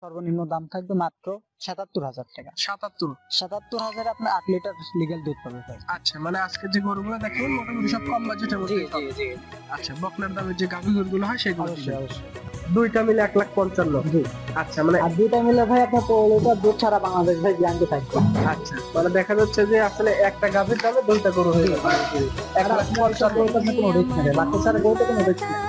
সর্বনিম্ন দাম থাকবে মাত্র ৭৭,০০০ টাকা। ৭৭। ৭৭,০০০ আপনার ৮ লিটার লিগ্যাল দুধ পাবে ভাই। আচ্ছা, মানে আজকে যে গরুগুলো দেখাবেন মোটামুটি সব কম বাজেটের জি মধ্যে জি জি আচ্ছা, বকনার দামের যে গাভী গরুগুলো হয় সেগুলো অবশ্যই অবশ্যই। দুইটা মিলে ১,৫৫,০০০। জি। আচ্ছা, মানে আর দুইটা মিলে ভাই আপনার ১৫ লিটার দুধ ছাড়া বাংলাদেশ ভাই গ্যারান্টি থাকবে। আচ্ছা, মানে দেখা যাচ্ছে যে আসলে একটা গাভীর দামে দুইটা গরু হয়ে যাবে। ১,৫৫,০০০ গরুতে আপনি কোনো রিস্ক নেই, বাচ্চা ছাড়া গরুতে কোনো রিস্ক নেই।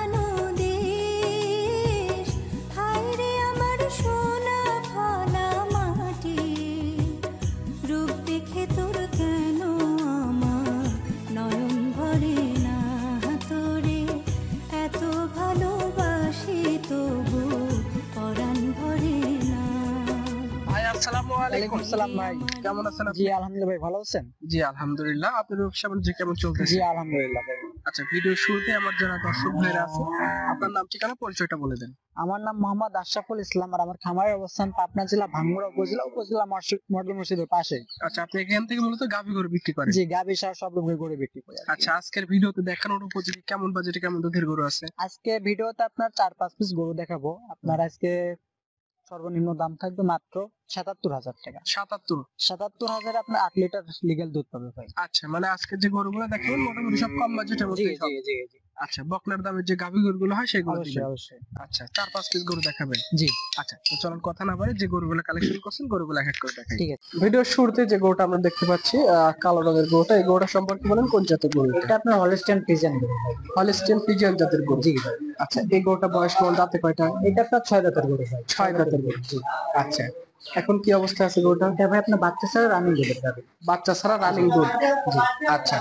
ভাই আসসালামু ওয়ালাইকুম আলাইকুম। আসসালাম ভাই। কেমন আছেন জি আপনি? আলহামদুলিল্লাহ ভাই, ভালো আছেন? জি আলহামদুলিল্লাহ। আপনার ব্যবসা বাণিজ্য কেমন জি চলতেছে? আলহামদুলিল্লাহ ভাই। আচ্ছা, ভিডিওর শুরুতে আমার যারা দর্শক ভাইরা আছে, আপনার নাম ঠিকানা পরিচয়টা বলে দেন। আমার নাম মোহাম্মদ আশরাফুল ইসলাম আর আমার খামারের অবস্থান পাবনা জেলা ভাঙ্গুড়া উপজেলা মডেল মসজিদের পাশে। আচ্ছা, আপনি এখান থেকে মূলত গাভী গরু বিক্রি করেন? জি, গাভী সার সব রকমের গরু বিক্রি করি আর কি। আচ্ছা, আজকের ভিডিওতে দেখানোর উপযোগী কেমন বাজেটে কেমন দুধের গরু আছে? আজকে ভিডিওতে আপনার ৪-৫ পিস গরু দেখাবো। আপনার আজকে সর্বনিম্ন দাম থাকবে মাত্র ৭৭,০০০ টাকা। ৭৭। ৭৭,০০০ আপনার ৮ লিটার লিগ্যাল দুধ পাবে ভাই। আচ্ছা, মানে আজকে যে গরুগুলো দেখাবেন মোটামুটি সব কম বাজেটের জি মধ্যে জি জি জি আচ্ছা, বকনার দামের যে গাভী গরুগুলো হয় সেগুলো অবশ্যই দিবেন। অবশ্যই। আচ্ছা, ৪-৫ পিস গরু দেখাবেন। জি আচ্ছা, তো চলুন কথা না বাড়িয়ে যে গরুগুলো কালেকশন করছেন গরুগুলো এক এক করে দেখাই। ঠিক আছে। ভিডিওর শুরুতে যে গরুটা আমরা দেখতে পাচ্ছি কালো রঙের গরুটা, এই গরুটা সম্পর্কে বলেন কোন জাতের গরু? এটা আপনার হলস্টাইন ফ্রিজিয়ান গরু ভাই। হলিস্টিয়ান ফ্রিজিয়ান জাতের গরু। জি ভাই। আচ্ছা, এই গরুটা বয়স কেমন, দাঁতে কয়টা? এটা আপনার ৬ দাঁতের গরু ভাই। ৬ দাঁতের গরু। জি। আচ্ছা, এখন কি অবস্থা আছে গরুটা? এটা ভাই আপনার বাচ্চা ছাড়া রানিং দুধের গাভী। বাচ্চা ছাড়া রানিং দুধ। জি। আচ্ছা,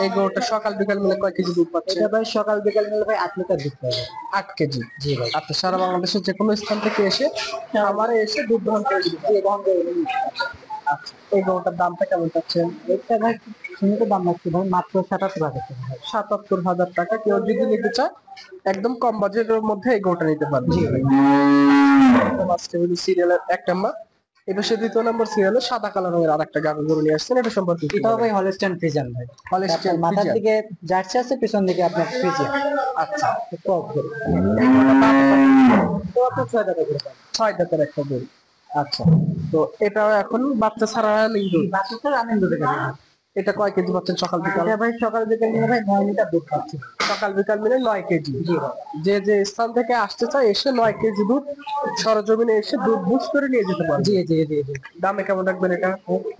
এই গরুটা সকাল বিকাল মিলে কয় কেজি দুধ পাচ্ছে? এটা ভাই সকাল বিকাল মিলে ভাই ৮ লিটার দুধ পাবে। ৮ কেজি। জি ভাই। আচ্ছা, সারা বাংলাদেশের যে কোনো স্থান থেকে এসে খামারে এসে দুধ দহন করে দিবে। জি বহন করে নিবি। আচ্ছা, এই গরুটার দামটা কেমন চাচ্ছেন? এটা ভাই সীমিত দাম রাখছি ভাই, মাত্র ৭৭,০০০ টাকা ভাই। ৭৭,০০০ টাকা। কেউ যদি নিতে চায় একদম কম বাজেটের মধ্যে এই গরুটা নিতে পারবে। জি ভাই। সিরিয়ালের ১ নাম্বার, এটা সে ২য় নম্বর সিরিয়ালে সাদা কালার রঙের আরেকটা গাভী গরু নিয়ে আসছেন, এটা সম্পর্কে কি এটাও বলবেন? ভাই হলস্টাইন ফ্রিজিয়ান ভাই। হলিস্টিয়ান আপনার মাথার ফ্রিজিয়ান। দিকে জার্সি আছে, পিছন দিকে আপনার ফ্রিজিয়ান। আচ্ছা, টপ গরু। এই গরুটার দাম তো আপনার ৬ টাকা করে পাবেন। ৬ দাঁতের একটা গরু। আচ্ছা, তো এটাও এখন বাচ্চা ছাড়া রানিং দুধ। বাচ্চা ছাড়া রানিং দুধের গাভী। এটা কয় কেজি পাচ্ছেন সকাল বিকাল? এটা ভাই সকাল বিকাল মিলে ভাই ৯ লিটার দুধ পাচ্ছে। সকাল বিকাল মিলে ৯ কেজি। জি ভাই। যে যে স্থান থেকে আসতে চায় এসে ৯ কেজি দুধ সরজমিনে এসে দুধ বুঝ করে নিয়ে যেতে পারবে। জি জি জি জি। দামে কেমন রাখবেন এটা?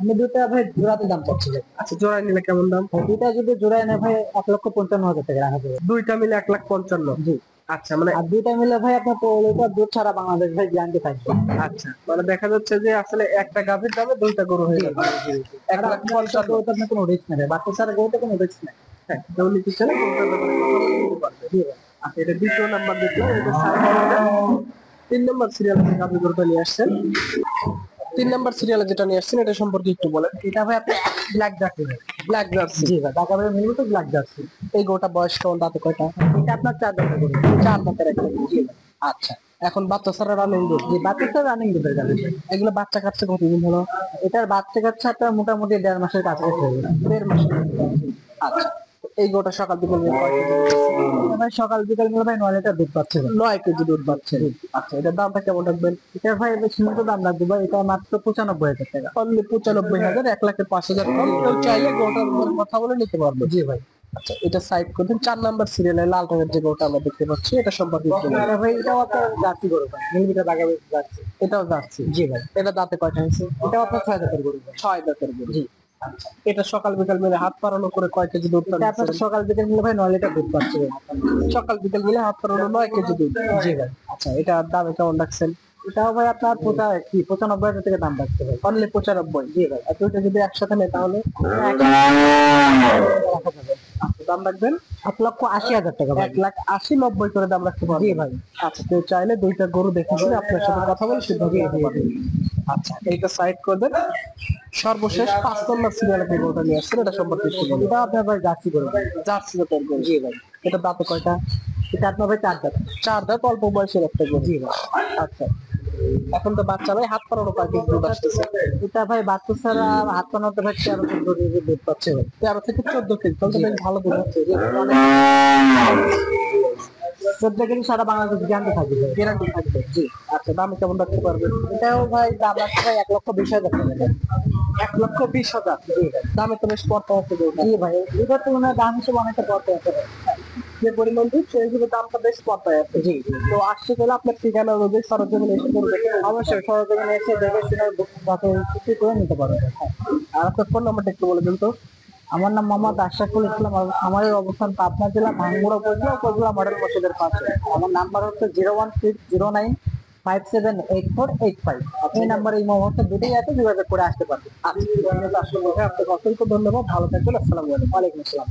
আমি দুটা ভাই জোড়াতে দাম চাচ্ছি ভাই। আচ্ছা, জোড়ায় নিলে কেমন দাম? দুটা যদি জোড়ায় নেয় ভাই ১,৫৫,০০০ টাকা রাখা যাবে। দুইটা মিলে ১,৫৫,০০০। জি। আচ্ছা, মানে আর দুইটা মিলে ভাই আপনার ১৫ লিটার দুধ ছাড়া বাংলাদেশ ভাই গ্যারান্টি থাকবে। আচ্ছা, মানে দেখা যাচ্ছে যে আসলে একটা গাভীর দামে দুইটা গরু হয়ে যাবে। আর আপনার সব গরুতে আপনার কোনো রিস্ক নেই, বাচ্চা ছাড়া গরুতে কোনো রিস্ক নেই। হ্যাঁ, কেউ নিতে চাইলে গরুটার ব্যাপারে কথা বলে নিতে পারবে। জি ভাই। আচ্ছা, এটা ২য় নাম্বার দেখলাম, এটা সাইড করে ৩ নাম্বার সিরিয়ালে যে গাভী গরুটা নিয়ে আসছেন, ৩ নাম্বার সিরিয়ালে যেটা নিয়ে আসছেন এটা সম্পর্কে একটু বলেন। এটা ভাই আপনার ব্ল্যাক জার্সি ভাই। Black jersey. জি ভাই, ঢাকা ভাই মিলবে তো ব্ল্যাক জার্সি। এই গরুটা বয়স কেমন, দাঁতে কয়টা? এটা আপনার ৪ দাঁতের গরু। ৪ দাঁতের একটা গরু। জি ভাই। আচ্ছা, এখন বাচ্চা ছাড়া রানিং দুধ। জি, বাচ্চা ছাড়া রানিং দুধের গাভী। এগুলো বাচ্চা কাচ্চা কতদিন হলো? এটার বাচ্চা কাচ্চা আপনার মোটামুটি ১.৫ মাসের কাছাকাছি হয়ে যাবে। ১.৫ মাস। আচ্ছা, তো এই গরুটা সকাল বিকাল মিলে কয় কেজি দুধ পাচ্ছে? এটা ভাই সকাল বিকাল মিলে ভাই ৯ লিটার দুধ পাচ্ছে ভাই। ৯ কেজি দুধ পাচ্ছে। আচ্ছা, এটার দামটা কেমন রাখবেন? এটা ভাই সীমিত দাম রাখবো ভাই, এটা মাত্র ৯৫,০০০ টাকা। অনলি ৯৫,০০০, ১,০৫,০০০ কম। কেউ চাইলে গরুটার উপরে কথা বলে নিতে পারবে। জি ভাই। আচ্ছা, এটা সাইড করে দিন। ৪ নাম্বার সিরিয়ালে লাল রঙের যে গরুটা আমরা দেখতে পাচ্ছি এটা সম্পর্কে একটু বলুন। এটা ভাই এটাও আপনার জার্সি গরু ভাই, মিলিমিটার বাঘা জার্সি। এটাও যাচ্ছে। জি ভাই। এটা দাঁতে কয়টা হয়েছে? এটাও আপনার ৬ দাঁতের গরু ভাই। ৬ দাঁতের গরু। জি। আচ্ছা, এটা সকাল বিকাল মিলে হাত পারানো করে কয় কেজি দুধ এটা আপনার পাচ্ছে? সকাল বিকাল মিলে ভাই ৯ লিটার দুধ পাচ্ছে ভাই। সকাল বিকাল মিলে হাত পারানো ৯ কেজি দুধ। জি ভাই। আচ্ছা, এটা দামে কেমন রাখছেন? এটাও ভাই আপনার ৯৫,০০০ থেকে দাম রাখতে ভাই। অনলি ৯৫। জি ভাই। আর দুইটা যদি একসাথে নেয় তাহলে রাখা যাবে। আচ্ছা, দাম রাখবেন ১,৮০,০০০ টাকা ভাই। ১,৮০,০০০, ৯০ করে দাম রাখতে পারবেন। জি ভাই। আচ্ছা, কেউ চাইলে দুইটা গরু দেখে শুনে আপনার সাথে কথা বলে সিদ্ধান্ত নিতে পারবেন। আচ্ছা, এইটা সাইড করে দেন। সর্বশেষ ৫ নম্বর সিরিয়ালে যে গরুটা নিয়ে আসছেন এটা সম্পর্কে একটু বলুন। এটা আপনার ভাই জার্সি গরু ভাই। জার্সি জাতের গরু। জি ভাই। এটা দাঁতে কয়টা? এটা আপনার ভাই ৪ দাঁত। ৪ দাঁত, অল্প বয়সের একটা গরু। জি ভাই। আচ্ছা, এখন তো বাচ্চা ভাই হাত পারানো কয় কেজি দুধ আসতেছে? এটা ভাই বাচ্চা ছাড়া হাত পানাতে ভাই ১৩-১৪ কেজি দুধ পাচ্ছে ভাই। ১৩ থেকে ১৪ কেজি, তাহলে তো বেশ ভালো দুধ হচ্ছে। 14 কেজি সারা বাংলাদেশ গ্যারান্টি থাকবে। গ্যারান্টি থাকবে। জি। আচ্ছা, দামে কেমন রাখতে পারবেন? এটাও ভাই দাম আছে ভাই 1,20,000 টাকা। 1,20,000। জি ভাই। দামে তো বেশ পড়তে আছে গরুটা। জি ভাই, এটার তুলনায় দাম হিসেবে অনেকটা পড়তে আছে ভাই। যে পরিমাণ দুধ সেই হিসেবে দামটা বেশ পড়তে আছে। জি। তো আসতে গেলে আপনার ঠিকানা অনুযায়ী সরজমিনে এসে গরু দেখে নেবেন। অবশ্যই সরজমিনে এসে দেখে শুনে যাতে কিছু করে নিতে পারবে। আর আপনার ফোন নাম্বারটা একটু বলে দিন তো। আমার নাম মোহাম্মদ আশরাফুল ইসলাম, আর আমার অবস্থান পাবনা জেলা ভাঙ্গুড়া উপজেলা মডেল মসজিদের পাশে। আমার নাম্বার হচ্ছে 01609578485। এই নাম্বারে এই মুহূর্তে দুটোই আছে, যোগাযোগ করে আসতে পারবেন। আচ্ছা, ঠিক আছে, আসলে আপনাকে অসংখ্য ধন্যবাদ। ভালো থাকবেন। আসসালামু আলাইকুম। ওয়ালাইকুম আসসালাম।